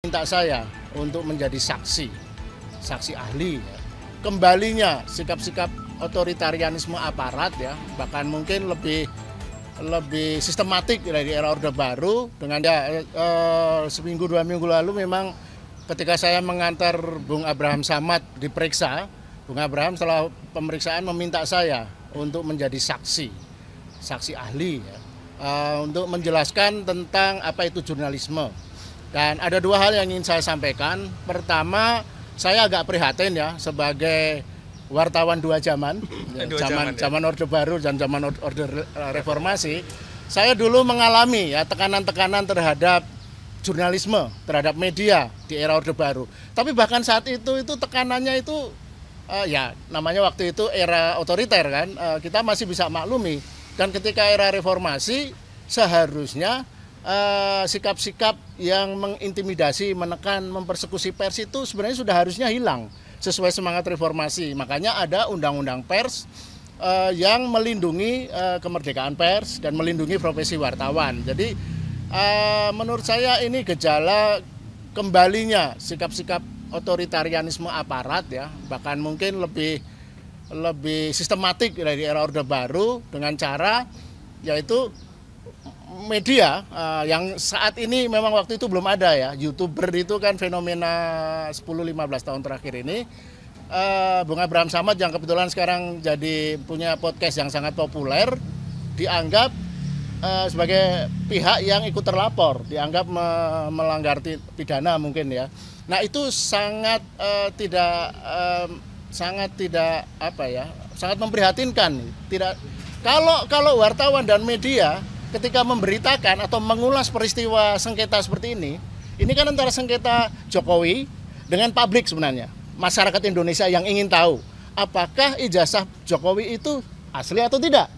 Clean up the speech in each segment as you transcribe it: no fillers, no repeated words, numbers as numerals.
minta saya untuk menjadi saksi ahli ya. Kembalinya sikap-sikap otoritarianisme aparat ya, bahkan mungkin lebih sistematik dari era Orde Baru dengan seminggu 2 minggu lalu memang ketika saya mengantar Bung Abraham Samad diperiksa, Bung Abraham setelah pemeriksaan meminta saya untuk menjadi saksi ahli ya, untuk menjelaskan tentang apa itu jurnalisme. Dan ada 2 hal yang ingin saya sampaikan. Pertama, saya agak prihatin ya sebagai wartawan 2 zaman, zaman Orde Baru dan zaman Orde Reformasi. Saya dulu mengalami ya tekanan-tekanan terhadap jurnalisme, terhadap media di era Orde Baru. Tapi bahkan saat itu tekanannya itu ya namanya waktu itu era otoriter kan, kita masih bisa maklumi. Dan ketika era reformasi seharusnya sikap-sikap yang mengintimidasi, menekan, mempersekusi pers itu sebenarnya sudah harusnya hilang sesuai semangat reformasi. Makanya ada undang-undang pers yang melindungi kemerdekaan pers dan melindungi profesi wartawan. Jadi menurut saya ini gejala kembalinya sikap-sikap otoritarianisme aparat ya, bahkan mungkin lebih sistematik dari era Orde Baru dengan cara yaitu media yang saat ini memang waktu itu belum ada ya. YouTuber itu kan fenomena 10-15 tahun terakhir ini. Bung Abraham Samad yang kebetulan sekarang jadi punya podcast yang sangat populer dianggap sebagai pihak yang ikut terlapor, dianggap melanggar pidana mungkin ya. Nah itu sangat tidak sangat memprihatinkan. Kalau wartawan dan media ketika memberitakan atau mengulas peristiwa sengketa seperti ini kan antara sengketa Jokowi dengan publik sebenarnya. Masyarakat Indonesia yang ingin tahu apakah ijazah Jokowi itu asli atau tidak.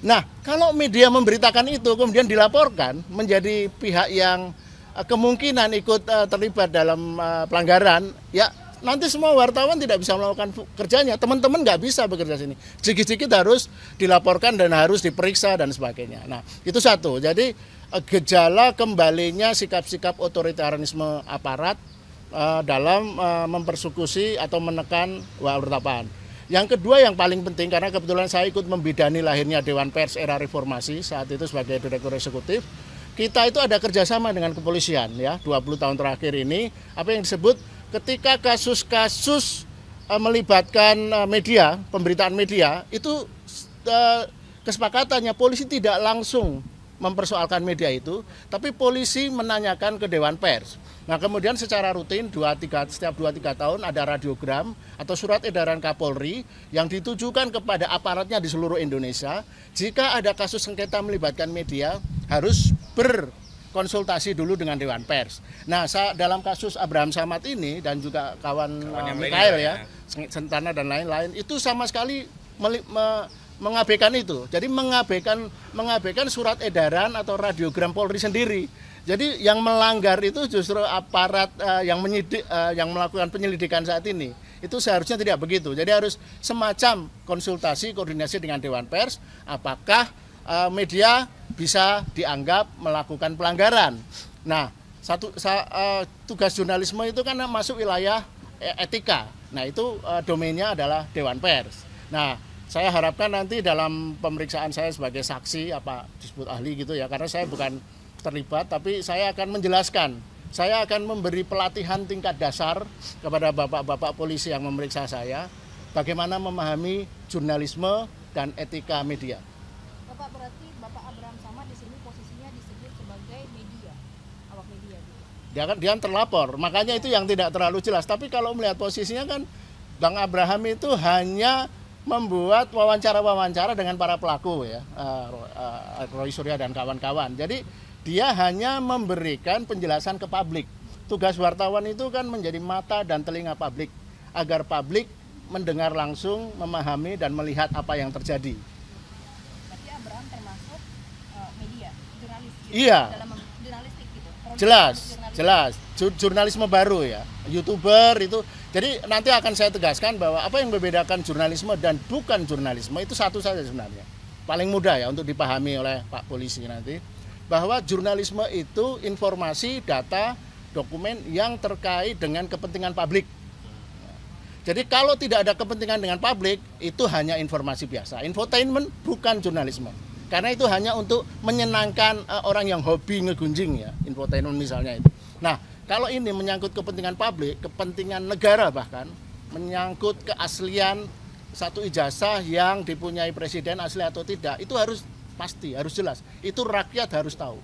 Nah, kalau media memberitakan itu kemudian dilaporkan menjadi pihak yang kemungkinan ikut terlibat dalam pelanggaran, ya nanti semua wartawan tidak bisa melakukan kerjanya, teman-teman nggak bisa bekerja sini. Sedikit-sedikit harus dilaporkan dan harus diperiksa dan sebagainya. Nah, itu satu. Jadi gejala kembalinya sikap-sikap otoritarianisme aparat dalam mempersekusi atau menekan wartawan. Yang kedua yang paling penting, karena kebetulan saya ikut membidani lahirnya Dewan Pers era Reformasi, saat itu sebagai Direktur Eksekutif, kita itu ada kerjasama dengan kepolisian ya, 20 tahun terakhir ini, apa yang disebut ketika kasus-kasus melibatkan media, pemberitaan media, itu kesepakatannya polisi tidak langsung mempersoalkan media itu, tapi polisi menanyakan ke Dewan Pers. Nah kemudian secara rutin setiap 2-3 tahun ada radiogram atau surat edaran Kapolri yang ditujukan kepada aparatnya di seluruh Indonesia. Jika ada kasus sengketa melibatkan media harus berkonsultasi dulu dengan Dewan Pers. Nah dalam kasus Abraham Samad ini dan juga kawan Mikael ya, Sentana dan lain-lain itu sama sekali mengabaikan itu. Jadi mengabaikan surat edaran atau radiogram Polri sendiri. Jadi yang melanggar itu justru aparat yang melakukan penyelidikan saat ini. Itu seharusnya tidak begitu. Jadi harus semacam konsultasi, koordinasi dengan Dewan Pers, apakah media bisa dianggap melakukan pelanggaran. Nah, tugas jurnalisme itu kan masuk wilayah etika. Nah, itu domainnya adalah Dewan Pers. Nah, saya harapkan nanti dalam pemeriksaan saya sebagai saksi disebut ahli gitu ya, karena saya bukan terlibat, tapi saya akan menjelaskan. Saya akan memberi pelatihan tingkat dasar kepada bapak-bapak polisi yang memeriksa saya, bagaimana memahami jurnalisme dan etika media. Bapak, berarti Bapak Abraham Samad di sini posisinya disebut sebagai media, awak media gitu. Dia terlapor, makanya itu yang tidak terlalu jelas. Tapi kalau melihat posisinya kan, Bang Abraham itu hanya membuat wawancara-wawancara dengan para pelaku ya, Roy Surya dan kawan-kawan. Jadi dia hanya memberikan penjelasan ke publik. Tugas wartawan itu kan menjadi mata dan telinga publik, agar publik mendengar langsung, memahami dan melihat apa yang terjadi. Berarti Abraham termasuk media, jurnalis gitu, iya. Dalam jurnalistik gitu. Jelas. Jurnalisme baru ya, YouTuber itu. Jadi nanti akan saya tegaskan bahwa apa yang membedakan jurnalisme dan bukan jurnalisme itu satu saja sebenarnya. Paling mudah ya untuk dipahami oleh Pak Polisi nanti. Bahwa jurnalisme itu informasi, data dokumen yang terkait dengan kepentingan publik. Jadi kalau tidak ada kepentingan dengan publik, itu hanya informasi biasa. Infotainment bukan jurnalisme. Karena itu hanya untuk menyenangkan orang yang hobi ngegunjing ya, infotainment misalnya itu. Nah, kalau ini menyangkut kepentingan publik, kepentingan negara bahkan, menyangkut keaslian satu ijazah yang dipunyai presiden asli atau tidak, itu harus pasti, harus jelas. Itu rakyat harus tahu.